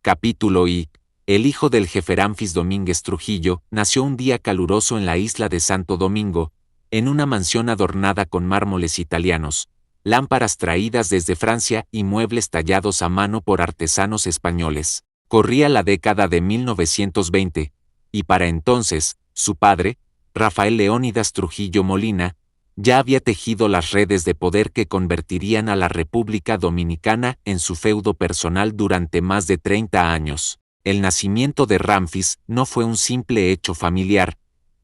Capítulo I. El hijo del jefe Ramfis Domínguez Trujillo nació un día caluroso en la isla de Santo Domingo, en una mansión adornada con mármoles italianos, lámparas traídas desde Francia y muebles tallados a mano por artesanos españoles. Corría la década de 1920, y para entonces, su padre, Rafael Leónidas Trujillo Molina, ya había tejido las redes de poder que convertirían a la República Dominicana en su feudo personal durante más de 30 años. El nacimiento de Ramfis no fue un simple hecho familiar,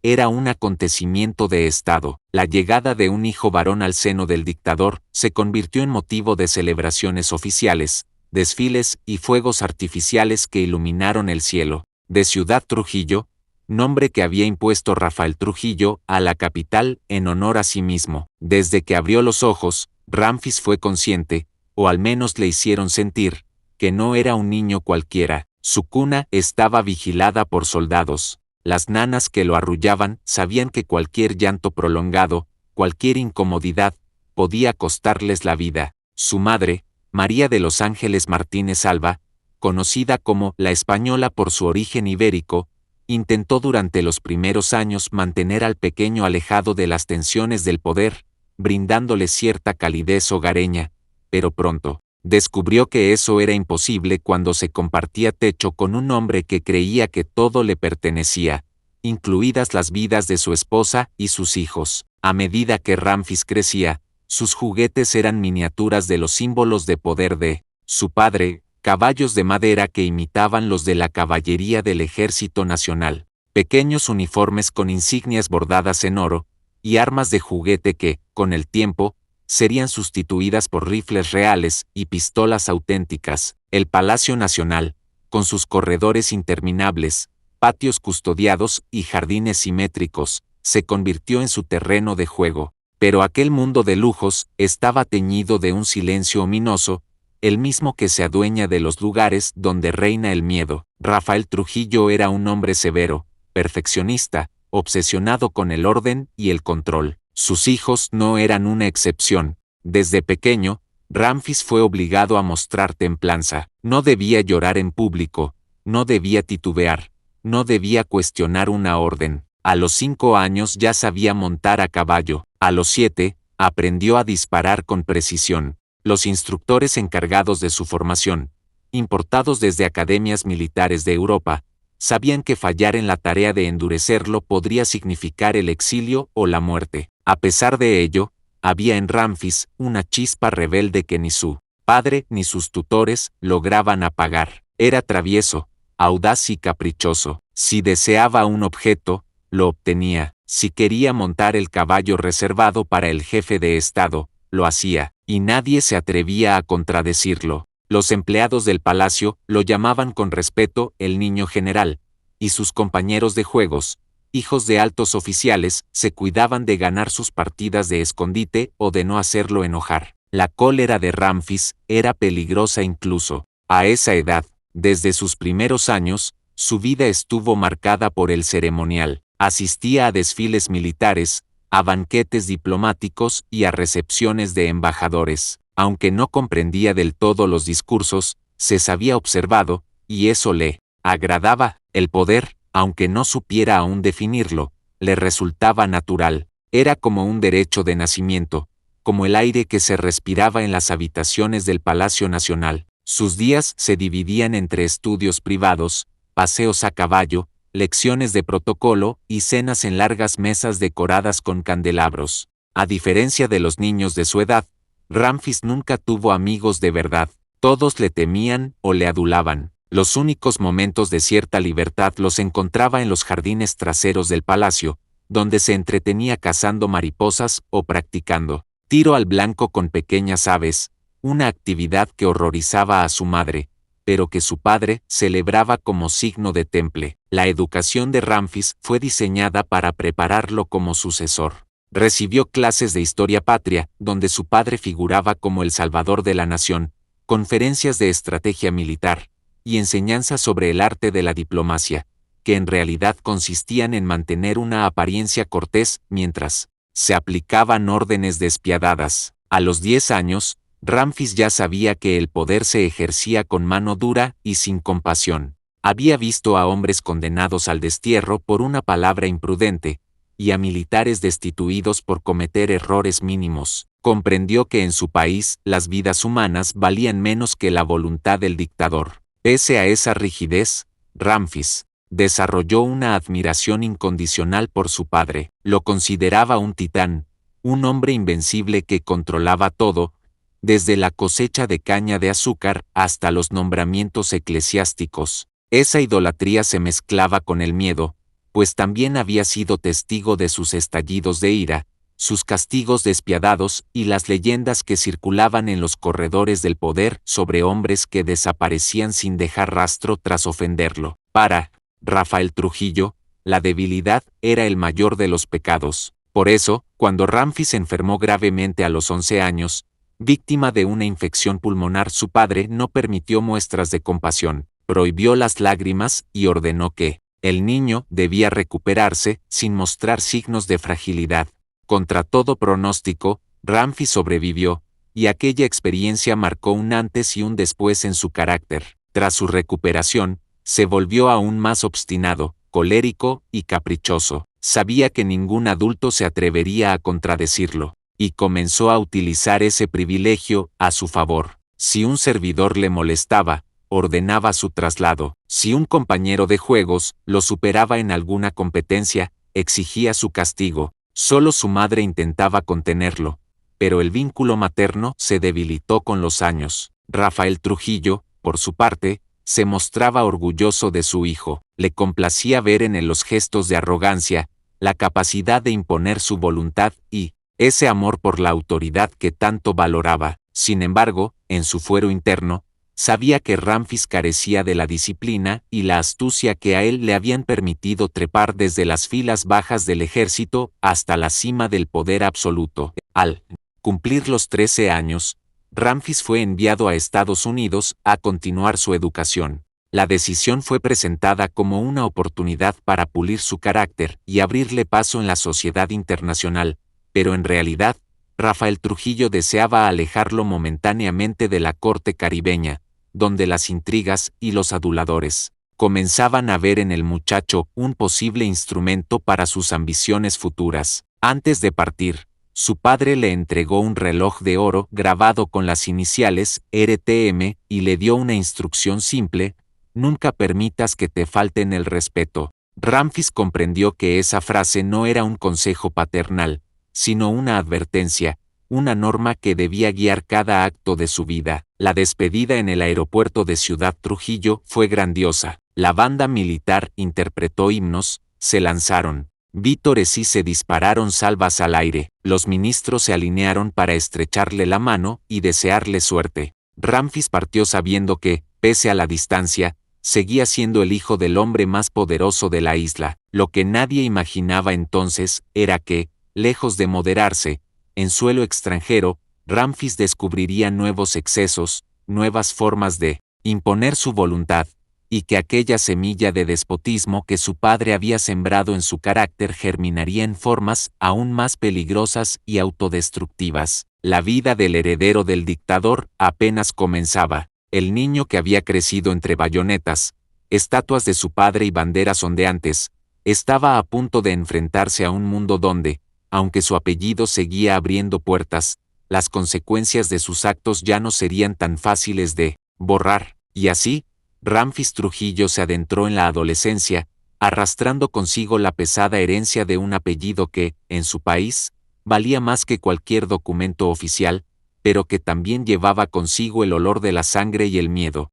era un acontecimiento de Estado. La llegada de un hijo varón al seno del dictador se convirtió en motivo de celebraciones oficiales, desfiles y fuegos artificiales que iluminaron el cielo de Ciudad Trujillo, nombre que había impuesto Rafael Trujillo a la capital en honor a sí mismo. Desde que abrió los ojos, Ramfis fue consciente, o al menos le hicieron sentir, que no era un niño cualquiera. Su cuna estaba vigilada por soldados. Las nanas que lo arrullaban sabían que cualquier llanto prolongado, cualquier incomodidad, podía costarles la vida. Su madre, María de los Ángeles Martínez Alba, conocida como la Española por su origen ibérico, intentó durante los primeros años mantener al pequeño alejado de las tensiones del poder, brindándole cierta calidez hogareña, pero pronto descubrió que eso era imposible cuando se compartía techo con un hombre que creía que todo le pertenecía, incluidas las vidas de su esposa y sus hijos. A medida que Ramfis crecía, sus juguetes eran miniaturas de los símbolos de poder de su padre, caballos de madera que imitaban los de la caballería del Ejército Nacional, pequeños uniformes con insignias bordadas en oro, y armas de juguete que, con el tiempo, serían sustituidas por rifles reales y pistolas auténticas. El Palacio Nacional, con sus corredores interminables, patios custodiados y jardines simétricos, se convirtió en su terreno de juego. Pero aquel mundo de lujos estaba teñido de un silencio ominoso, el mismo que se adueña de los lugares donde reina el miedo. Rafael Trujillo era un hombre severo, perfeccionista, obsesionado con el orden y el control. Sus hijos no eran una excepción. Desde pequeño, Ramfis fue obligado a mostrar templanza. No debía llorar en público, no debía titubear, no debía cuestionar una orden. A los 5 años ya sabía montar a caballo. A los 7, aprendió a disparar con precisión. Los instructores encargados de su formación, importados desde academias militares de Europa, sabían que fallar en la tarea de endurecerlo podría significar el exilio o la muerte. A pesar de ello, había en Ramfis una chispa rebelde que ni su padre ni sus tutores lograban apagar. Era travieso, audaz y caprichoso. Si deseaba un objeto, lo obtenía. Si quería montar el caballo reservado para el jefe de Estado, lo hacía, y nadie se atrevía a contradecirlo. Los empleados del palacio lo llamaban con respeto el niño general, y sus compañeros de juegos, hijos de altos oficiales, se cuidaban de ganar sus partidas de escondite o de no hacerlo enojar. La cólera de Ramfis era peligrosa incluso a esa edad. Desde sus primeros años, su vida estuvo marcada por el ceremonial. Asistía a desfiles militares, a banquetes diplomáticos y a recepciones de embajadores. Aunque no comprendía del todo los discursos, se sabía observado, y eso le agradaba. El poder, aunque no supiera aún definirlo, le resultaba natural. Era como un derecho de nacimiento, como el aire que se respiraba en las habitaciones del Palacio Nacional. Sus días se dividían entre estudios privados, paseos a caballo, lecciones de protocolo y cenas en largas mesas decoradas con candelabros. A diferencia de los niños de su edad, Ramfis nunca tuvo amigos de verdad. Todos le temían o le adulaban. Los únicos momentos de cierta libertad los encontraba en los jardines traseros del palacio, donde se entretenía cazando mariposas o practicando tiro al blanco con pequeñas aves, una actividad que horrorizaba a su madre, pero que su padre celebraba como signo de temple. La educación de Ramfis fue diseñada para prepararlo como sucesor. Recibió clases de historia patria, donde su padre figuraba como el salvador de la nación, conferencias de estrategia militar, y enseñanzas sobre el arte de la diplomacia, que en realidad consistían en mantener una apariencia cortés mientras se aplicaban órdenes despiadadas. A los 10 años, Ramfis ya sabía que el poder se ejercía con mano dura y sin compasión. Había visto a hombres condenados al destierro por una palabra imprudente, y a militares destituidos por cometer errores mínimos. Comprendió que en su país las vidas humanas valían menos que la voluntad del dictador. Pese a esa rigidez, Ramfis desarrolló una admiración incondicional por su padre. Lo consideraba un titán, un hombre invencible que controlaba todo, desde la cosecha de caña de azúcar hasta los nombramientos eclesiásticos. Esa idolatría se mezclaba con el miedo, pues también había sido testigo de sus estallidos de ira, sus castigos despiadados y las leyendas que circulaban en los corredores del poder sobre hombres que desaparecían sin dejar rastro tras ofenderlo. Para Rafael Trujillo, la debilidad era el mayor de los pecados. Por eso, cuando Ramfis se enfermó gravemente a los 11 años, víctima de una infección pulmonar, su padre no permitió muestras de compasión, prohibió las lágrimas y ordenó que el niño debía recuperarse sin mostrar signos de fragilidad. Contra todo pronóstico, Ramfis sobrevivió, y aquella experiencia marcó un antes y un después en su carácter. Tras su recuperación, se volvió aún más obstinado, colérico y caprichoso. Sabía que ningún adulto se atrevería a contradecirlo, y comenzó a utilizar ese privilegio a su favor. Si un servidor le molestaba, ordenaba su traslado. Si un compañero de juegos lo superaba en alguna competencia, exigía su castigo. Solo su madre intentaba contenerlo, pero el vínculo materno se debilitó con los años. Rafael Trujillo, por su parte, se mostraba orgulloso de su hijo. Le complacía ver en él los gestos de arrogancia, la capacidad de imponer su voluntad y ese amor por la autoridad que tanto valoraba. Sin embargo, en su fuero interno, sabía que Ramfis carecía de la disciplina y la astucia que a él le habían permitido trepar desde las filas bajas del ejército hasta la cima del poder absoluto. Al cumplir los 13 años, Ramfis fue enviado a Estados Unidos a continuar su educación. La decisión fue presentada como una oportunidad para pulir su carácter y abrirle paso en la sociedad internacional, pero en realidad, Rafael Trujillo deseaba alejarlo momentáneamente de la corte caribeña, donde las intrigas y los aduladores comenzaban a ver en el muchacho un posible instrumento para sus ambiciones futuras. Antes de partir, su padre le entregó un reloj de oro grabado con las iniciales RTM y le dio una instrucción simple: nunca permitas que te falten el respeto. Ramfis comprendió que esa frase no era un consejo paternal, sino una advertencia, una norma que debía guiar cada acto de su vida. La despedida en el aeropuerto de Ciudad Trujillo fue grandiosa. La banda militar interpretó himnos, se lanzaron vítores y se dispararon salvas al aire. Los ministros se alinearon para estrecharle la mano y desearle suerte. Ramfis partió sabiendo que, pese a la distancia, seguía siendo el hijo del hombre más poderoso de la isla. Lo que nadie imaginaba entonces era que, lejos de moderarse, en suelo extranjero, Ramfis descubriría nuevos excesos, nuevas formas de imponer su voluntad, y que aquella semilla de despotismo que su padre había sembrado en su carácter germinaría en formas aún más peligrosas y autodestructivas. La vida del heredero del dictador apenas comenzaba. El niño que había crecido entre bayonetas, estatuas de su padre y banderas ondeantes, estaba a punto de enfrentarse a un mundo donde, aunque su apellido seguía abriendo puertas, las consecuencias de sus actos ya no serían tan fáciles de borrar. Y así, Ramfis Trujillo se adentró en la adolescencia, arrastrando consigo la pesada herencia de un apellido que, en su país, valía más que cualquier documento oficial, pero que también llevaba consigo el olor de la sangre y el miedo.